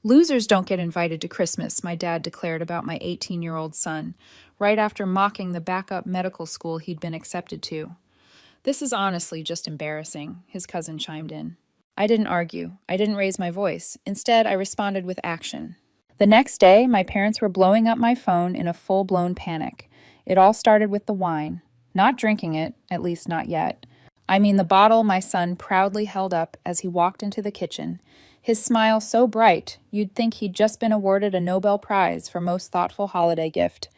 Losers don't get invited to Christmas, my dad declared about my 18-year-old son, right after mocking the backup medical school he'd been accepted to. This is honestly just embarrassing, his cousin chimed in. I didn't argue. I didn't raise my voice. Instead, I responded with action. The next day, my parents were blowing up my phone in a full-blown panic. It all started with the wine. Not drinking it, at least not yet. I mean the bottle my son proudly held up as he walked into the kitchen. His smile so bright, you'd think he'd just been awarded a Nobel Prize for most thoughtful holiday gift.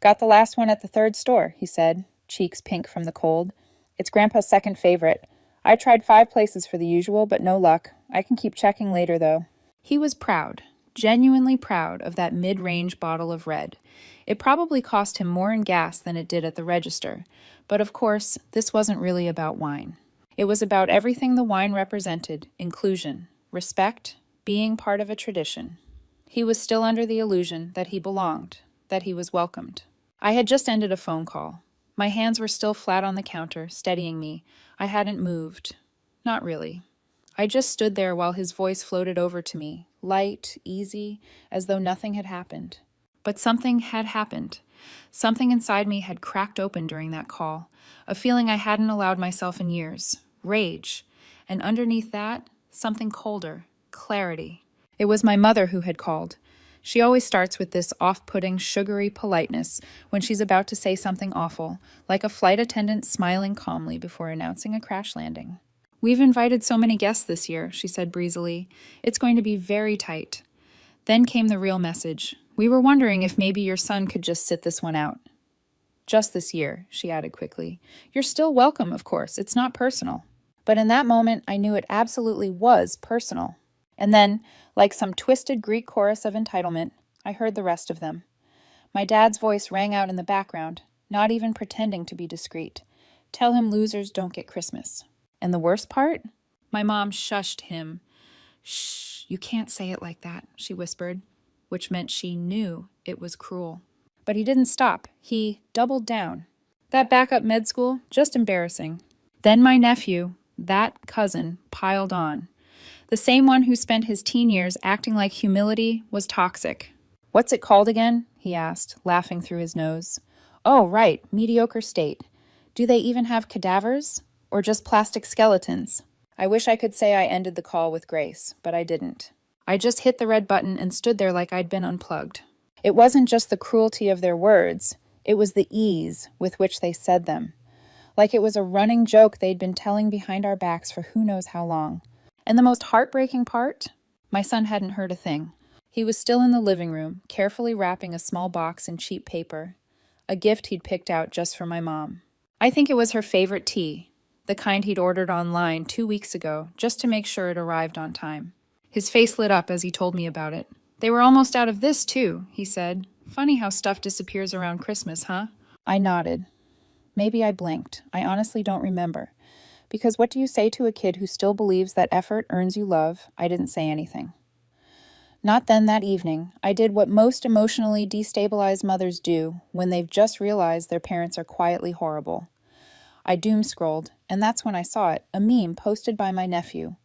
Got the last one at the third store, he said, cheeks pink from the cold. It's Grandpa's second favorite. I tried 5 places for the usual, but no luck. I can keep checking later, though. He was proud, genuinely proud of that mid-range bottle of red. It probably cost him more in gas than it did at the register. But of course, this wasn't really about wine. It was about everything the wine represented: inclusion, respect, being part of a tradition. He was still under the illusion that he belonged, that he was welcomed. I had just ended a phone call. My hands were still flat on the counter, steadying me. I hadn't moved. Not really. I just stood there while his voice floated over to me, light, easy, as though nothing had happened. But something had happened. Something inside me had cracked open during that call, a feeling I hadn't allowed myself in years, rage. And underneath that, something colder, clarity. It was my mother who had called. She always starts with this off-putting, sugary politeness when she's about to say something awful, like a flight attendant smiling calmly before announcing a crash landing. We've invited so many guests this year, she said breezily. It's going to be very tight. Then came the real message. We were wondering if maybe your son could just sit this one out. Just this year, she added quickly. You're still welcome, of course. It's not personal. But in that moment, I knew it absolutely was personal. And then, like some twisted Greek chorus of entitlement, I heard the rest of them. My dad's voice rang out in the background, not even pretending to be discreet. Tell him losers don't get Christmas. And the worst part? My mom shushed him. Shh, you can't say it like that, she whispered, which meant she knew it was cruel. But he didn't stop. He doubled down. That backup med school, just embarrassing. Then my nephew, that cousin, piled on. The same one who spent his teen years acting like humility was toxic. What's it called again? He asked, laughing through his nose. Oh, right, mediocre state. Do they even have cadavers? Or just plastic skeletons? I wish I could say I ended the call with grace, but I didn't. I just hit the red button and stood there like I'd been unplugged. It wasn't just the cruelty of their words, it was the ease with which they said them. Like it was a running joke they'd been telling behind our backs for who knows how long. And the most heartbreaking part? My son hadn't heard a thing. He was still in the living room, carefully wrapping a small box in cheap paper, a gift he'd picked out just for my mom. I think it was her favorite tea, the kind he'd ordered online 2 weeks ago, just to make sure it arrived on time. His face lit up as he told me about it. They were almost out of this, too, he said. Funny how stuff disappears around Christmas, huh? I nodded. Maybe I blinked. I honestly don't remember. Because what do you say to a kid who still believes that effort earns you love? I didn't say anything. Not then that evening. I did what most emotionally destabilized mothers do when they've just realized their parents are quietly horrible. I doom-scrolled, and that's when I saw it, a meme posted by my nephew.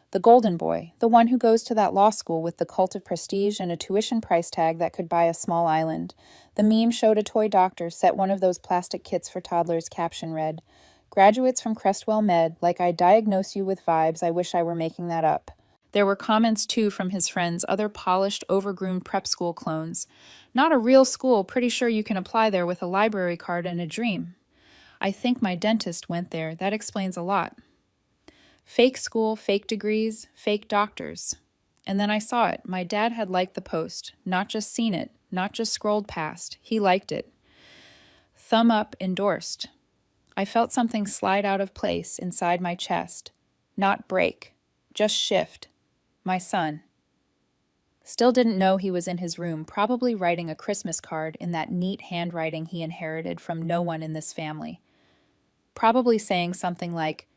The golden boy, the one who goes to that law school with the cult of prestige and a tuition price tag that could buy a small island. The meme showed a toy doctor set one of those plastic kits for toddlers. Caption read, "Graduates from Crestwell Med, like I diagnose you with vibes, I wish I were making that up." There were comments, too, from his friends, other polished, overgroomed prep school clones. Not a real school, pretty sure you can apply there with a library card and a dream. I think my dentist went there. That explains a lot. Fake school, fake degrees, fake doctors. And then I saw it. My dad had liked the post, not just seen it, not just scrolled past. He liked it. Thumb up, endorsed. I felt something slide out of place inside my chest. Not break, just shift. My son. Still didn't know he was in his room, probably writing a Christmas card in that neat handwriting he inherited from no one in this family. Probably saying something like,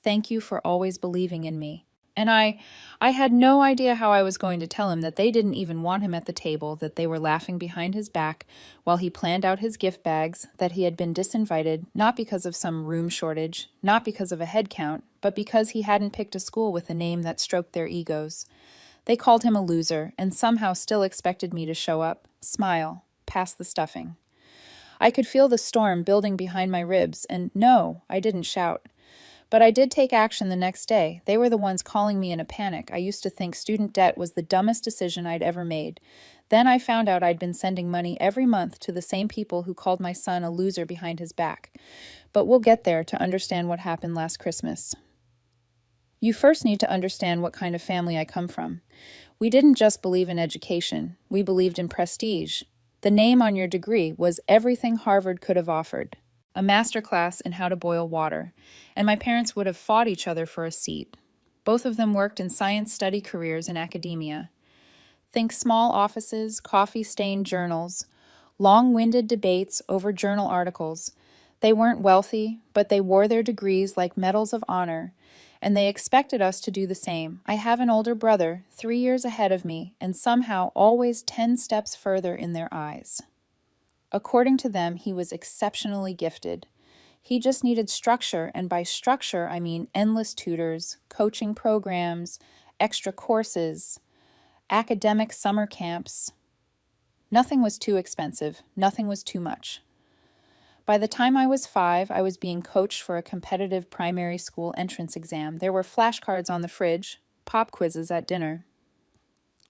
"Thank you for always believing in me." And I had no idea how I was going to tell him that they didn't even want him at the table, that they were laughing behind his back while he planned out his gift bags, that he had been disinvited, not because of some room shortage, not because of a head count, but because he hadn't picked a school with a name that stroked their egos. They called him a loser and somehow still expected me to show up, smile, pass the stuffing. I could feel the storm building behind my ribs, and no, I didn't shout. But I did take action the next day. They were the ones calling me in a panic. I used to think student debt was the dumbest decision I'd ever made. Then I found out I'd been sending money every month to the same people who called my son a loser behind his back. But we'll get there to understand what happened last Christmas. You first need to understand what kind of family I come from. We didn't just believe in education, we believed in prestige. The name on your degree was everything Harvard could have offered. A master class in how to boil water, and my parents would have fought each other for a seat. Both of them worked in science study careers in academia. Think small offices, coffee-stained journals, long-winded debates over journal articles. They weren't wealthy, but they wore their degrees like medals of honor, and they expected us to do the same. I have an older brother, 3 years ahead of me, and somehow always 10 steps further in their eyes. According to them, he was exceptionally gifted. He just needed structure, and by structure, I mean endless tutors, coaching programs, extra courses, academic summer camps. Nothing was too expensive. Nothing was too much. By the time I was 5, I was being coached for a competitive primary school entrance exam. There were flashcards on the fridge, pop quizzes at dinner.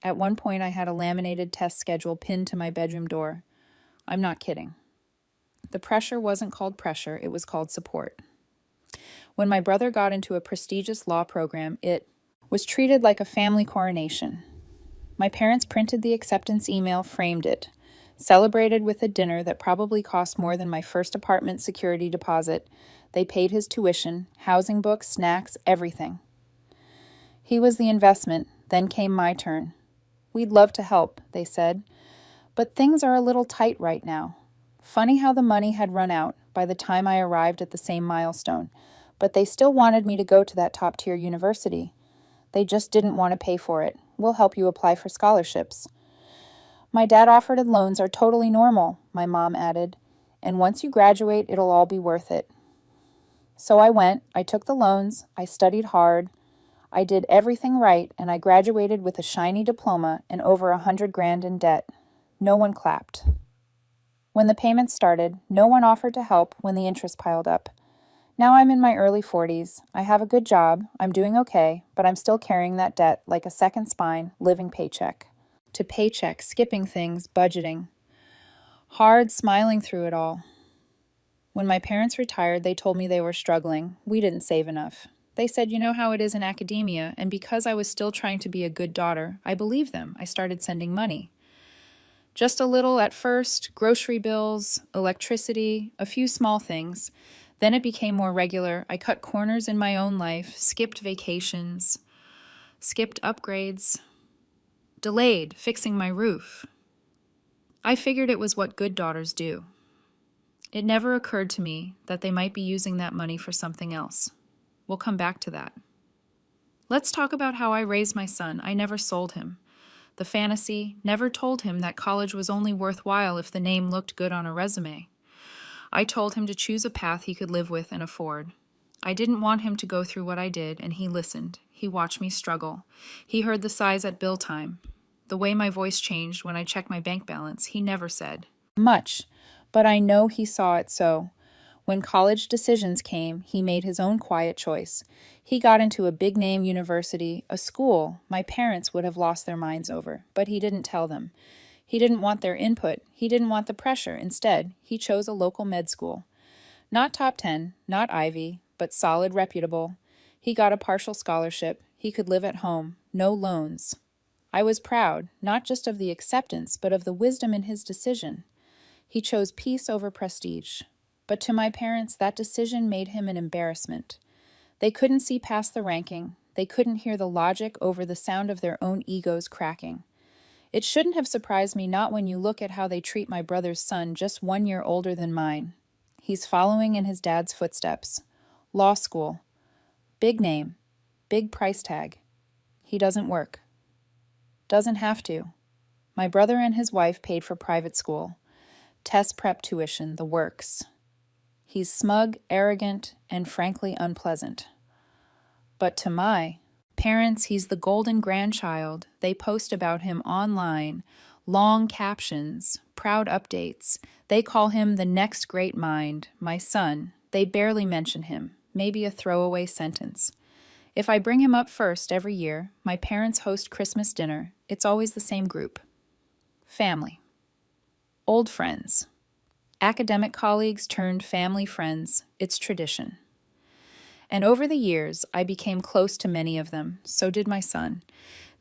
At one point, I had a laminated test schedule pinned to my bedroom door. I'm not kidding. The pressure wasn't called pressure, it was called support. When my brother got into a prestigious law program, it was treated like a family coronation. My parents printed the acceptance email, framed it, celebrated with a dinner that probably cost more than my first apartment security deposit. They paid his tuition, housing books, snacks, everything. He was the investment, then came my turn. We'd love to help, they said, but things are a little tight right now. Funny how the money had run out by the time I arrived at the same milestone, but they still wanted me to go to that top-tier university. They just didn't want to pay for it. We'll help you apply for scholarships. My dad offered loans are totally normal, my mom added, and once you graduate, it'll all be worth it. So I went, I took the loans, I studied hard, I did everything right, and I graduated with a shiny diploma and over $100,000 in debt. No one clapped. When the payments started, no one offered to help when the interest piled up. Now I'm in my early 40s. I have a good job, I'm doing okay, but I'm still carrying that debt like a second spine, living paycheck to paycheck, skipping things, budgeting. Hard smiling through it all. When my parents retired, they told me they were struggling. We didn't save enough. They said, you know how it is in academia, and because I was still trying to be a good daughter, I believed them. I started sending money. Just a little at first, grocery bills, electricity, a few small things. Then it became more regular. I cut corners in my own life, skipped vacations, skipped upgrades, delayed fixing my roof. I figured it was what good daughters do. It never occurred to me that they might be using that money for something else. We'll come back to that. Let's talk about how I raised my son. I never sold him. The fantasy never told him that college was only worthwhile if the name looked good on a resume. I told him to choose a path he could live with and afford. I didn't want him to go through what I did, and he listened. He watched me struggle. He heard the sighs at bill time. The way my voice changed when I checked my bank balance, he never said much, but I know he saw it so. When college decisions came, he made his own quiet choice. He got into a big-name university, a school my parents would have lost their minds over, but he didn't tell them. He didn't want their input. He didn't want the pressure. Instead, he chose a local med school. Not top 10, not Ivy, but solid, reputable. He got a partial scholarship. He could live at home. No loans. I was proud, not just of the acceptance, but of the wisdom in his decision. He chose peace over prestige. But to my parents, that decision made him an embarrassment. They couldn't see past the ranking. They couldn't hear the logic over the sound of their own egos cracking. It shouldn't have surprised me, not when you look at how they treat my brother's son, just 1 year older than mine. He's following in his dad's footsteps. Law school. Big name. Big price tag. He doesn't work. Doesn't have to. My brother and his wife paid for private school. Test prep tuition, the works. He's smug, arrogant, and frankly unpleasant. But to my Parents, he's the golden grandchild. They post about him online. Long captions, proud updates. They call him the next great mind, my son. They barely mention him, maybe a throwaway sentence. If I bring him up first every year, my parents host Christmas dinner. It's always the same group. Family. Old friends. Academic colleagues turned family friends. It's tradition. And over the years, I became close to many of them. So did my son.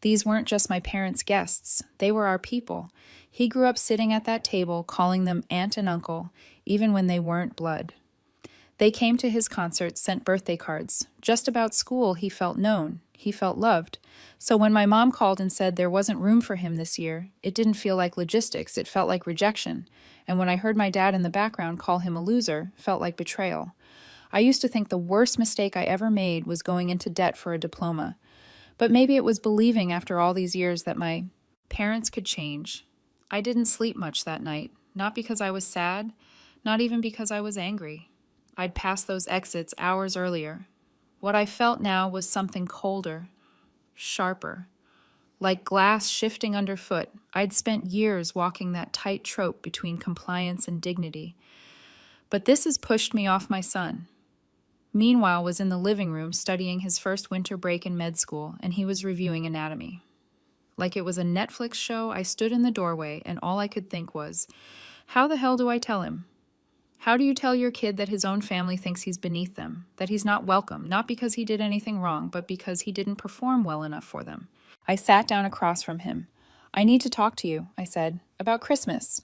These weren't just my parents' guests. They were our people. He grew up sitting at that table, calling them aunt and uncle, even when they weren't blood. They came to his concerts, sent birthday cards. Just about school, he felt known. He felt loved. So when my mom called and said there wasn't room for him this year, it didn't feel like logistics. It felt like rejection. And when I heard my dad in the background call him a loser, it felt like betrayal. I used to think the worst mistake I ever made was going into debt for a diploma. But maybe it was believing after all these years that my parents could change. I didn't sleep much that night, not because I was sad, not even because I was angry. I'd passed those exits hours earlier. What I felt now was something colder, sharper, like glass shifting underfoot. I'd spent years walking that tight trope between compliance and dignity. But this has pushed me off my son. Meanwhile, was in the living room studying his first winter break in med school, and he was reviewing anatomy. Like it was a Netflix show, I stood in the doorway, and all I could think was, how the hell do I tell him? How do you tell your kid that his own family thinks he's beneath them, that he's not welcome, not because he did anything wrong, but because he didn't perform well enough for them? I sat down across from him. I need to talk to you, I said, about Christmas.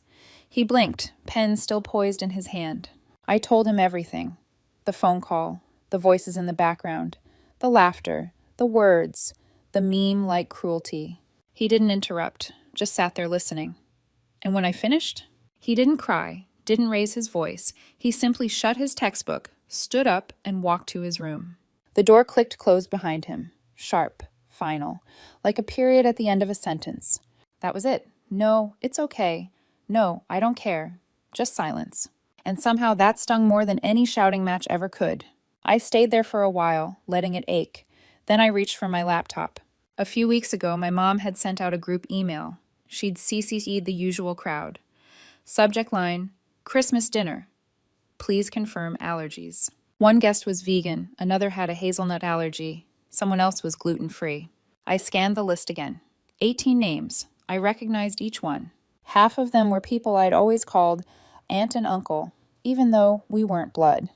He blinked, pen still poised in his hand. I told him everything. The phone call, the voices in the background, the laughter, the words, the meme-like cruelty. He didn't interrupt, just sat there listening. And when I finished, he didn't cry, didn't raise his voice. He simply shut his textbook, stood up, and walked to his room. The door clicked closed behind him, sharp, final, like a period at the end of a sentence. That was it. No, it's okay. No, I don't care. Just silence. And somehow that stung more than any shouting match ever could. I stayed there for a while, letting it ache. Then I reached for my laptop. A few weeks ago, my mom had sent out a group email. She'd CC'd the usual crowd. Subject line, Christmas dinner. Please confirm allergies. One guest was vegan, another had a hazelnut allergy, someone else was gluten-free. I scanned the list again. 18 names. I recognized each one. Half of them were people I'd always called aunt and uncle, even though we weren't blood.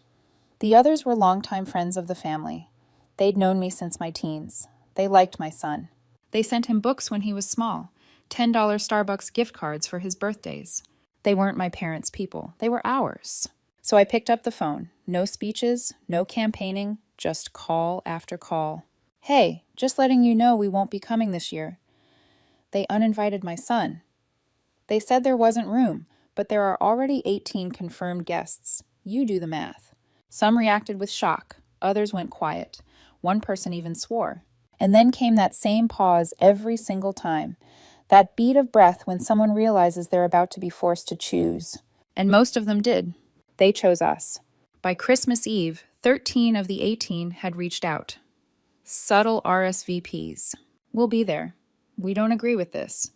The others were longtime friends of the family. They'd known me since my teens. They liked my son. They sent him books when he was small, $10 Starbucks gift cards for his birthdays. They weren't my parents' people. They were ours. So I picked up the phone. No speeches, no campaigning, just call after call. Hey, just letting you know we won't be coming this year. They uninvited my son. They said there wasn't room, but there are already 18 confirmed guests. You do the math. Some reacted with shock. Others went quiet. One person even swore. And then came that same pause every single time. That beat of breath when someone realizes they're about to be forced to choose. And most of them did. They chose us. By Christmas Eve, 13 of the 18 had reached out. Subtle RSVPs. We'll be there. We don't agree with this.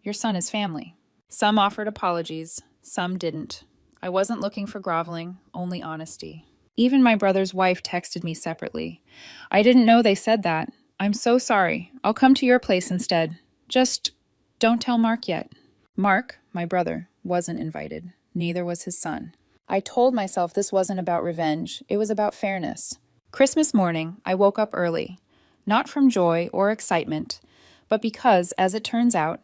Your son is family. Some offered apologies, some didn't. I wasn't looking for groveling, only honesty. Even my brother's wife texted me separately. I didn't know they said that. I'm so sorry. I'll come to your place instead. Just don't tell Mark yet. Mark, my brother, wasn't invited. Neither was his son. I told myself this wasn't about revenge. It was about fairness. Christmas morning, I woke up early. Not from joy or excitement, but because, as it turns out,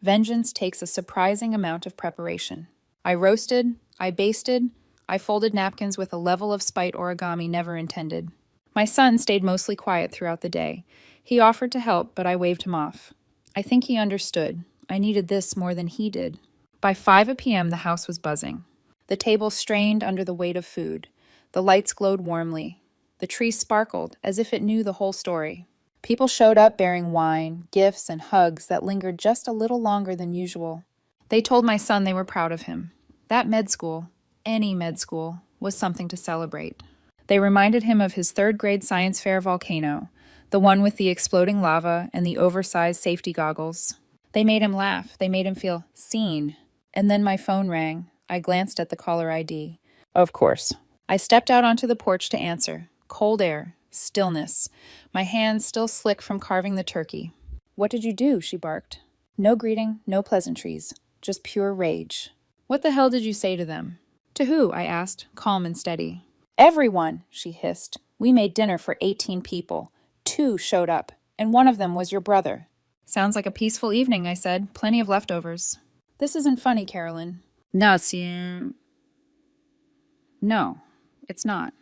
vengeance takes a surprising amount of preparation. I roasted, I basted, I folded napkins with a level of spite origami never intended. My son stayed mostly quiet throughout the day. He offered to help, but I waved him off. I think he understood. I needed this more than he did. By 5 p.m., the house was buzzing. The table strained under the weight of food. The lights glowed warmly. The tree sparkled as if it knew the whole story. People showed up bearing wine, gifts, and hugs that lingered just a little longer than usual. They told my son they were proud of him. That med school, any med school, was something to celebrate. They reminded him of his third-grade science fair volcano, The one with the exploding lava and the oversized safety goggles. They made him laugh. They made him feel seen. And then my phone rang. I glanced at the caller ID. Of course. I stepped out onto the porch to answer. Cold air. Stillness. My hands still slick from carving the turkey. What did you do? She barked. No greeting, no pleasantries. Just pure rage. What the hell did you say to them? To who? I asked, calm and steady. Everyone, she hissed. We made dinner for 18 people. 2 showed up, and one of them was your brother. Sounds like a peaceful evening, I said. Plenty of leftovers. This isn't funny, Carolyn. No, it's not.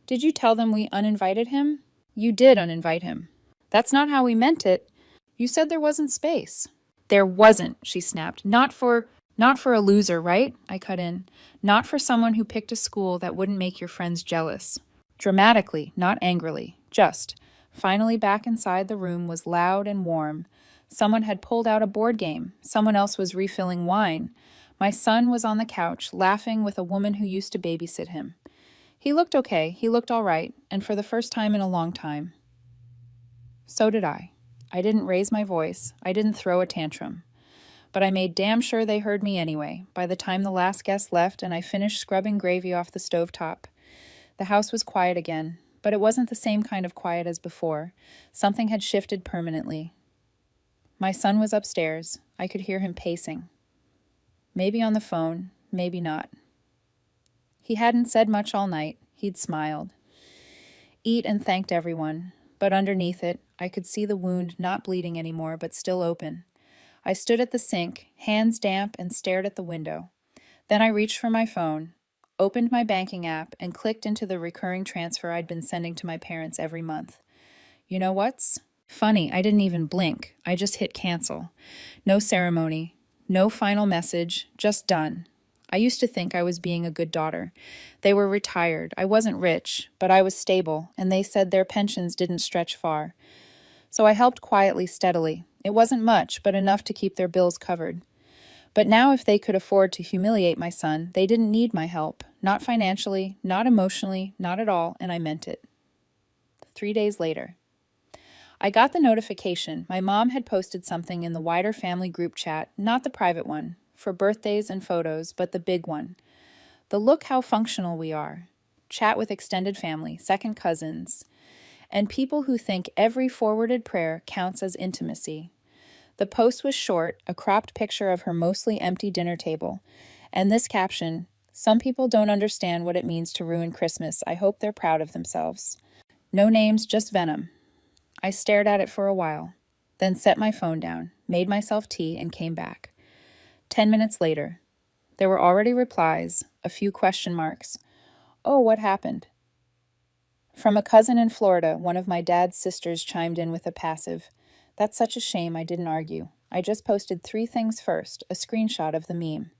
Did you tell them we uninvited him? You did uninvite him. That's not how we meant it. You said there wasn't space. There wasn't, she snapped. Not for a loser, right? I cut in. Not for someone who picked a school that wouldn't make your friends jealous. Dramatically, not angrily. Just. Finally back inside, the room was loud and warm. Someone had pulled out a board game. Someone else was refilling wine. My son was on the couch, laughing with a woman who used to babysit him. He looked okay. He looked all right, and for the first time in a long time. So did I. I didn't raise my voice. I didn't throw a tantrum. But I made damn sure they heard me anyway, by the time the last guest left and I finished scrubbing gravy off the stovetop. The house was quiet again, but it wasn't the same kind of quiet as before. Something had shifted permanently. My son was upstairs. I could hear him pacing. Maybe on the phone, maybe not. He hadn't said much all night. He'd smiled. Eat and thanked everyone, but underneath it, I could see the wound not bleeding anymore, but still open. I stood at the sink, hands damp, and stared at the window. Then I reached for my phone, opened my banking app, and clicked into the recurring transfer I'd been sending to my parents every month. You know what's funny? I didn't even blink. I just hit cancel. No ceremony, no final message, just done. I used to think I was being a good daughter. They were retired. I wasn't rich, but I was stable, and they said their pensions didn't stretch far. So I helped quietly, steadily. It wasn't much, but enough to keep their bills covered. But now if they could afford to humiliate my son, they didn't need my help. Not financially, not emotionally, not at all, and I meant it. 3 days later. I got the notification. My mom had posted something in the wider family group chat, not the private one, for birthdays and photos, but the big one. The look how functional we are. Chat with extended family, second cousins, and people who think every forwarded prayer counts as intimacy. The post was short, a cropped picture of her mostly empty dinner table, and this caption, "Some people don't understand what it means to ruin Christmas. I hope they're proud of themselves." No names, just venom. I stared at it for a while, then set my phone down, made myself tea, and came back. 10 minutes later. There were already replies, a few question marks. Oh, what happened? From a cousin in Florida, one of my dad's sisters chimed in with a passive. That's such a shame, I didn't argue. I just posted 3 things first, a screenshot of the meme.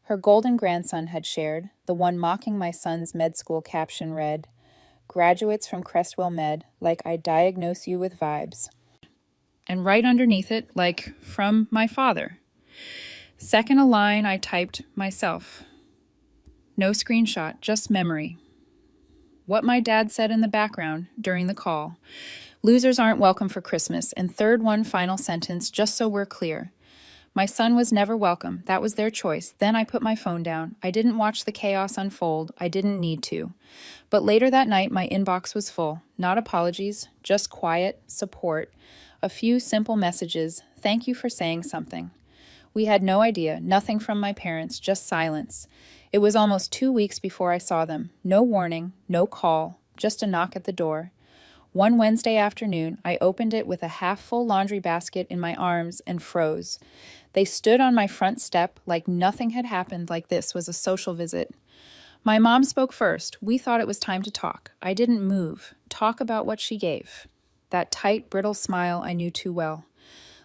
Her golden grandson had shared, the one mocking my son's med school caption read, "Graduates from Crestwell Med, like I diagnose you with vibes." And right underneath it, like, from my father. Second a line I typed myself. No screenshot, just memory. What my dad said in the background during the call. Losers aren't welcome for Christmas. And third one final sentence, just so we're clear. My son was never welcome. That was their choice. Then I put my phone down. I didn't watch the chaos unfold. I didn't need to. But later that night, my inbox was full. Not apologies, just quiet, support, a few simple messages. Thank you for saying something. We had no idea, nothing from my parents, just silence. It was almost 2 weeks before I saw them. No warning, no call, just a knock at the door. One Wednesday afternoon, I opened it with a half-full laundry basket in my arms and froze. They stood on my front step like nothing had happened, like this was a social visit. My mom spoke first. We thought it was time to talk. I didn't move. Talk about what she gave. That tight, brittle smile I knew too well.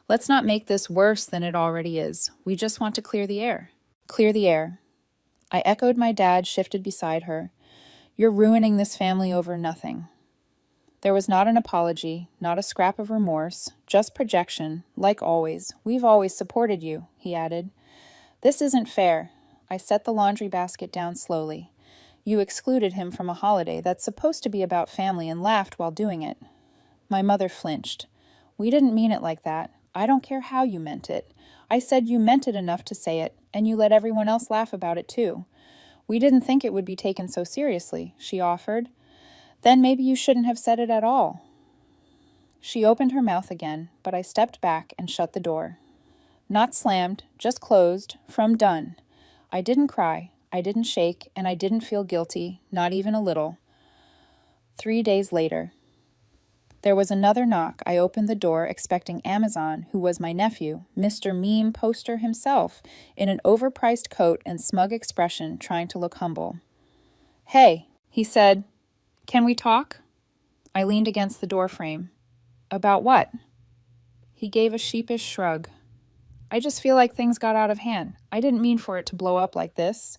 Let's not make this worse than it already is. We just want to clear the air. Clear the air. I echoed my dad, shifted beside her. You're ruining this family over nothing. There was not an apology, not a scrap of remorse, just projection, like always. We've always supported you, he added. This isn't fair. I set the laundry basket down slowly. You excluded him from a holiday that's supposed to be about family and laughed while doing it. My mother flinched. We didn't mean it like that. I don't care how you meant it. I said you meant it enough to say it, and you let everyone else laugh about it too. We didn't think it would be taken so seriously, she offered. Then maybe you shouldn't have said it at all. She opened her mouth again, but I stepped back and shut the door. Not slammed, just closed, from done. I didn't cry, I didn't shake, and I didn't feel guilty, not even a little. 3 days later. There was another knock. I opened the door expecting Amazon, who was my nephew, Mr. Meme Poster himself, in an overpriced coat and smug expression, trying to look humble. "Hey," he said. "Can we talk?" I leaned against the door frame. "About what?" He gave a sheepish shrug. "I just feel like things got out of hand. I didn't mean for it to blow up like this."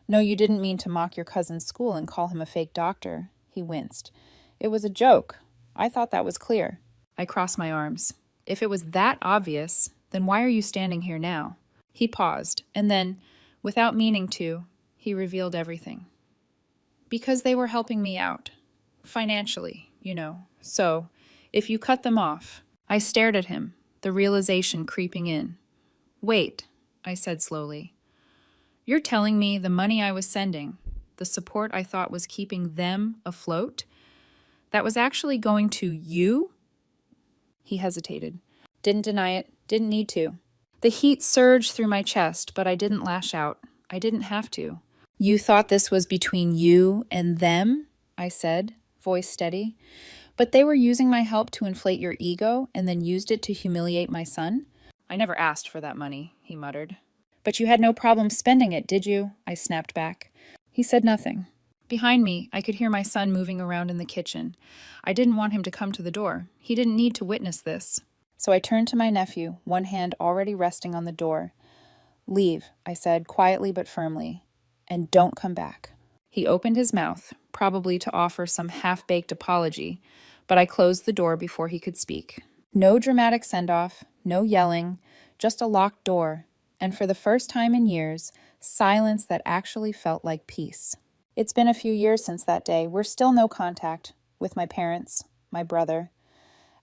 "No, you didn't mean to mock your cousin's school and call him a fake doctor." He winced. "It was a joke. I thought that was clear." I crossed my arms. If it was that obvious, then why are you standing here now? He paused, and then, without meaning to, he revealed everything. Because they were helping me out. Financially, you know. So, if you cut them off. I stared at him, the realization creeping in. "Wait," I said slowly. "You're telling me the money I was sending, the support I thought was keeping them afloat, that was actually going to you?" He hesitated. Didn't deny it, didn't need to. The heat surged through my chest, but I didn't lash out. I didn't have to. "You thought this was between you and them?" I said, voice steady. "But they were using my help to inflate your ego and then used it to humiliate my son?" "I never asked for that money," he muttered. "But you had no problem spending it, did you?" I snapped back. He said nothing. Behind me, I could hear my son moving around in the kitchen. I didn't want him to come to the door. He didn't need to witness this. So I turned to my nephew, one hand already resting on the door. "Leave," I said, quietly but firmly, "and don't come back." He opened his mouth, probably to offer some half-baked apology, but I closed the door before he could speak. No dramatic send-off, no yelling, just a locked door, and for the first time in years, silence that actually felt like peace. It's been a few years since that day. We're still no contact with my parents, my brother,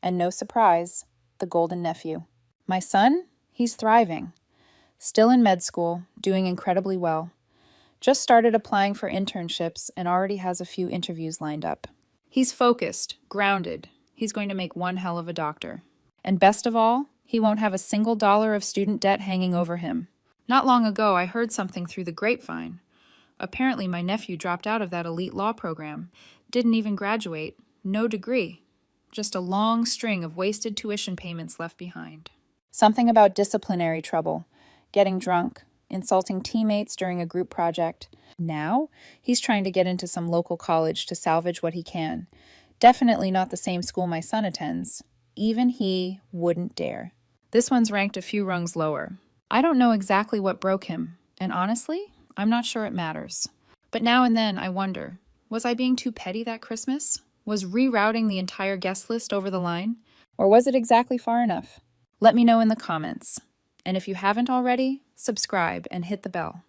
and no surprise, the golden nephew. My son? He's thriving. Still in med school, doing incredibly well. Just started applying for internships and already has a few interviews lined up. He's focused, grounded. He's going to make one hell of a doctor. And best of all, he won't have a single dollar of student debt hanging over him. Not long ago, I heard something through the grapevine. Apparently, my nephew dropped out of that elite law program. Didn't even graduate. No degree. Just a long string of wasted tuition payments left behind. Something about disciplinary trouble. Getting drunk. Insulting teammates during a group project. Now, he's trying to get into some local college to salvage what he can. Definitely not the same school my son attends. Even he wouldn't dare. This one's ranked a few rungs lower. I don't know exactly what broke him, and honestly, I'm not sure it matters. But now and then I wonder, was I being too petty that Christmas? Was rerouting the entire guest list over the line? Or was it exactly far enough? Let me know in the comments. And if you haven't already, subscribe and hit the bell.